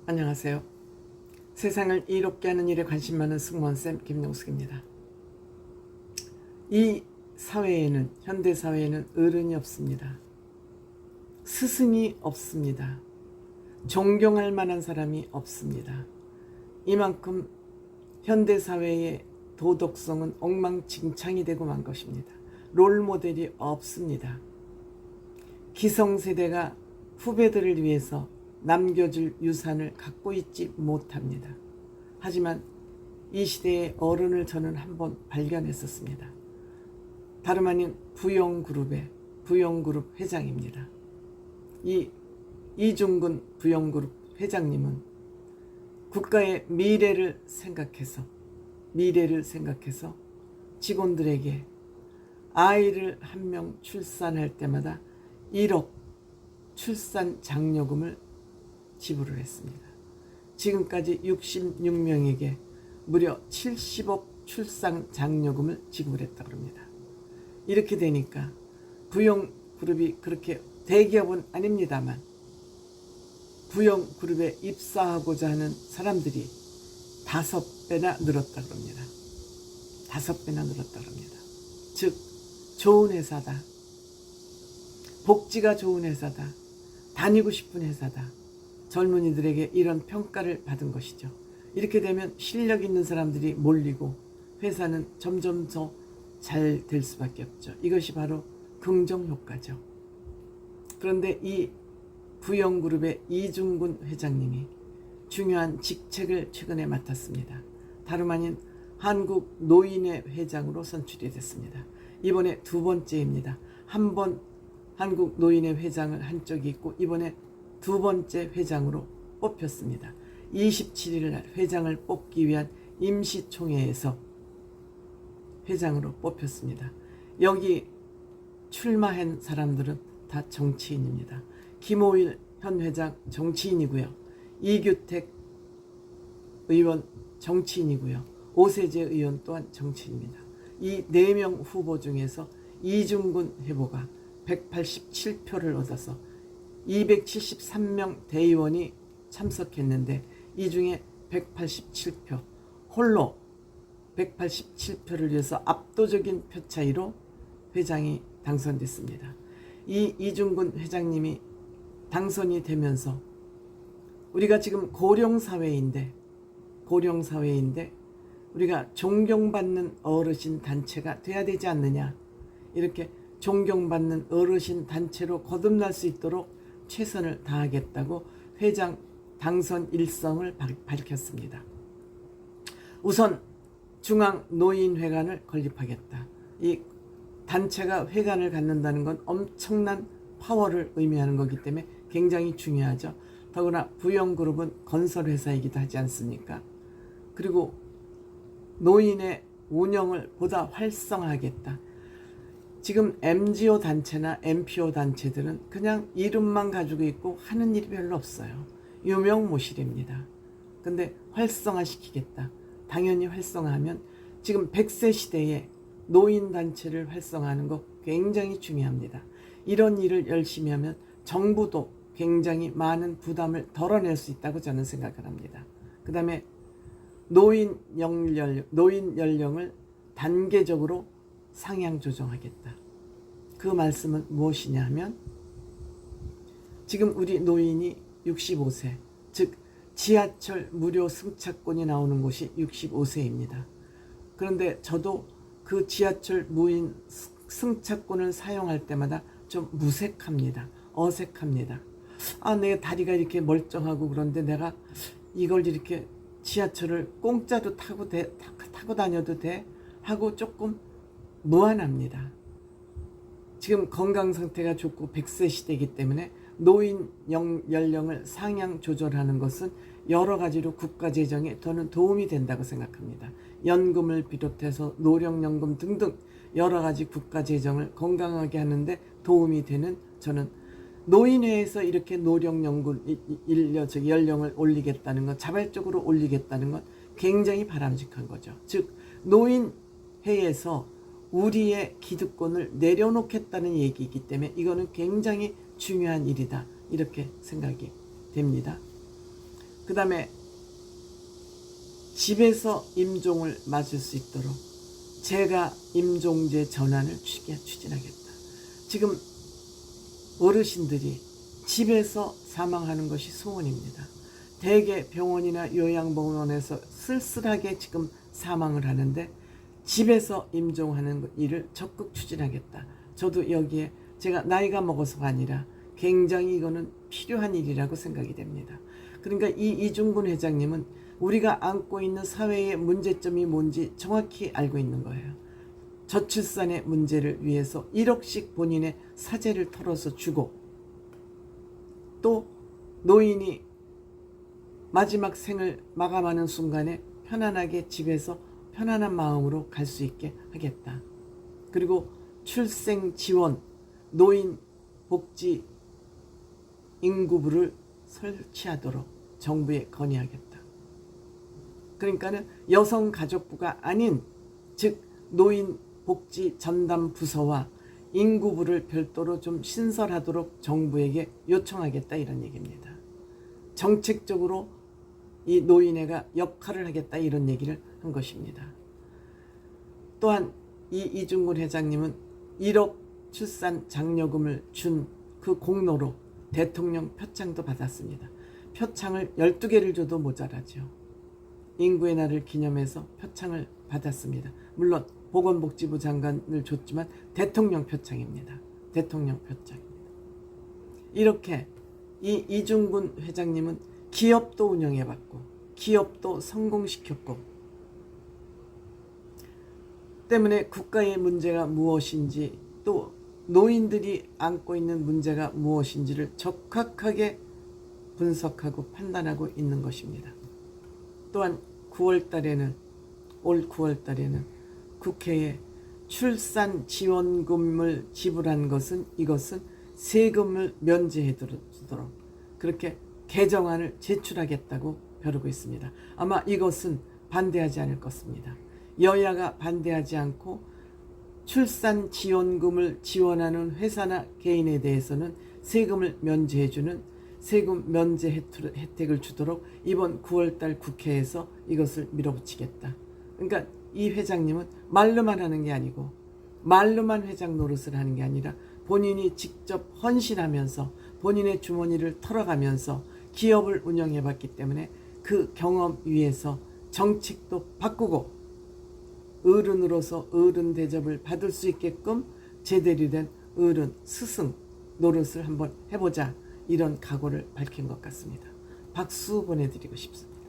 안녕하세요. 세상을 이롭게 하는 일에 관심 많은 승무원쌤 김용숙입니다. 이 사회에는, 현대사회에는 어른이 없습니다. 스승이 없습니다. 존경할 만한 사람이 없습니다. 이만큼 현대사회의 도덕성은 엉망진창이 되고 만 것입니다. 롤모델이 없습니다. 기성세대가 후배들을 위해서 남겨줄 유산을 갖고 있지 못합니다. 하지만 이 시대의 어른을 저는 한번 발견했었습니다. 다름 아닌 부영그룹의 부영그룹 회장입니다. 이 이중근 부영그룹 회장님은 국가의 미래를 생각해서 직원들에게 아이를 한 명 출산할 때마다 1억 출산 장려금을 지불을 했습니다. 지금까지 66명에게 무려 70억 출산 장려금을 지급했다고 합니다. 이렇게 되니까 부영그룹이 그렇게 대기업은 아닙니다만 부영그룹에 입사하고자 하는 사람들이 5배나 늘었다고 합니다. 5배나 늘었다고 합니다. 즉 좋은 회사다. 복지가 좋은 회사다. 다니고 싶은 회사다. 젊은이들에게 이런 평가를 받은 것이죠. 이렇게 되면 실력 있는 사람들이 몰리고 회사는 점점 더 잘 될 수밖에 없죠. 이것이 바로 긍정효과죠. 그런데 이 부영그룹의 이중근 회장님이 중요한 직책을 최근에 맡았습니다. 다름 아닌 한국노인회 회장으로 선출이 됐습니다. 이번에 2번째입니다. 한 번 한국노인회 회장을 한 적이 있고 이번에 2번째 회장으로 뽑혔습니다. 27일 날 회장을 뽑기 위한 임시총회에서 회장으로 뽑혔습니다. 여기 출마한 사람들은 다 정치인입니다. 김호일 현 회장 정치인이고요. 이규택 의원 정치인이고요. 오세재 의원 또한 정치인입니다. 이 4명 후보 중에서 이중근 후보가 187표를 얻어서 273명 대의원이 참석했는데 이 중에 187표, 홀로 187표를 위해서 압도적인 표 차이로 회장이 당선됐습니다. 이 이중근 회장님이 당선이 되면서 우리가 지금 고령사회인데 우리가 존경받는 어르신 단체가 돼야 되지 않느냐, 이렇게 존경받는 어르신 단체로 거듭날 수 있도록 최선을 다하겠다고 회장 당선 일성을 밝혔습니다. 우선 중앙노인회관을 건립하겠다. 이 단체가 회관을 갖는다는 건 엄청난 파워를 의미하는 거기 때문에 굉장히 중요하죠. 더구나 부영그룹은 건설회사이기도 하지 않습니까? 그리고 노인의 운영을 보다 활성화하겠다. 지금 MGO 단체나 MPO 단체들은 그냥 이름만 가지고 있고 하는 일이 별로 없어요. 유명무실입니다. 근데 활성화시키겠다. 당연히 활성화하면 지금 100세 시대에 노인단체를 활성화하는 거 굉장히 중요합니다. 이런 일을 열심히 하면 정부도 굉장히 많은 부담을 덜어낼 수 있다고 저는 생각을 합니다. 그 다음에 노인 연령을 단계적으로 상향 조정하겠다. 그 말씀은 무엇이냐 하면 지금 우리 노인이 65세, 즉 지하철 무료 승차권이 나오는 곳이 65세입니다. 그런데 저도 그 지하철 무인 승차권을 사용할 때마다 좀 무색합니다. 어색합니다. 내 다리가 이렇게 멀쩡하고 그런데 내가 이걸 이렇게 지하철을 공짜로 타고 다녀도 돼? 하고 조금 무안합니다. 지금 건강 상태가 좋고 100세 시대이기 때문에 노인 연령을 상향 조절하는 것은 여러 가지로 국가 재정에 저는 도움이 된다고 생각합니다. 연금을 비롯해서 노령연금 등등 여러 가지 국가 재정을 건강하게 하는데 도움이 되는, 저는 노인회에서 이렇게 연령을 올리겠다는 것, 자발적으로 올리겠다는 것 굉장히 바람직한 거죠. 즉 노인회에서 우리의 기득권을 내려놓겠다는 얘기이기 때문에 이거는 굉장히 중요한 일이다, 이렇게 생각이 됩니다. 그 다음에 집에서 임종을 맞을 수 있도록 제가 임종제 전환을 추진하겠다. 지금 어르신들이 집에서 사망하는 것이 소원입니다. 대개 병원이나 요양병원에서 쓸쓸하게 지금 사망을 하는데 집에서 임종하는 일을 적극 추진하겠다. 저도 여기에 제가 나이가 먹어서가 아니라 굉장히 이거는 필요한 일이라고 생각이 됩니다. 그러니까 이 이중근 회장님은 우리가 안고 있는 사회의 문제점이 뭔지 정확히 알고 있는 거예요. 저출산의 문제를 위해서 1억씩 본인의 사재를 털어서 주고, 또 노인이 마지막 생을 마감하는 순간에 편안하게 집에서 편안한 마음으로 갈 수 있게 하겠다. 그리고 출생 지원, 노인 복지 인구부를 설치하도록 정부에 건의하겠다. 그러니까는 여성가족부가 아닌, 즉 노인 복지 전담 부서와 인구부를 별도로 좀 신설하도록 정부에게 요청하겠다, 이런 얘기입니다. 정책적으로 이 노인회가 역할을 하겠다, 이런 얘기를 한 것입니다. 또한 이 이중근 회장님은 1억 출산 장려금을 준 그 공로로 대통령 표창도 받았습니다. 표창을 12개를 줘도 모자라죠. 인구의 날을 기념해서 표창을 받았습니다. 물론 보건복지부 장관을 줬지만 대통령 표창입니다. 대통령 표창입니다. 이렇게 이 이중근 회장님은 기업도 운영해봤고 기업도 성공시켰고, 때문에 국가의 문제가 무엇인지, 또 노인들이 안고 있는 문제가 무엇인지를 적확하게 분석하고 판단하고 있는 것입니다. 또한 올 9월 달에는 국회에 출산 지원금을 지불한 것은, 이것은 세금을 면제해 두도록 그렇게 개정안을 제출하겠다고 벼르고 있습니다. 아마 이것은 반대하지 않을 것입니다. 여야가 반대하지 않고 출산 지원금을 지원하는 회사나 개인에 대해서는 세금을 면제해주는 세금 면제 혜택을 주도록 이번 9월달 국회에서 이것을 밀어붙이겠다. 그러니까 이 회장님은 말로만 하는 게 아니고, 말로만 회장 노릇을 하는 게 아니라 본인이 직접 헌신하면서 본인의 주머니를 털어가면서 기업을 운영해봤기 때문에 그 경험 위에서 정책도 바꾸고 어른으로서 어른 대접을 받을 수 있게끔 제대로 된 어른 스승 노릇을 한번 해보자, 이런 각오를 밝힌 것 같습니다. 박수 보내드리고 싶습니다.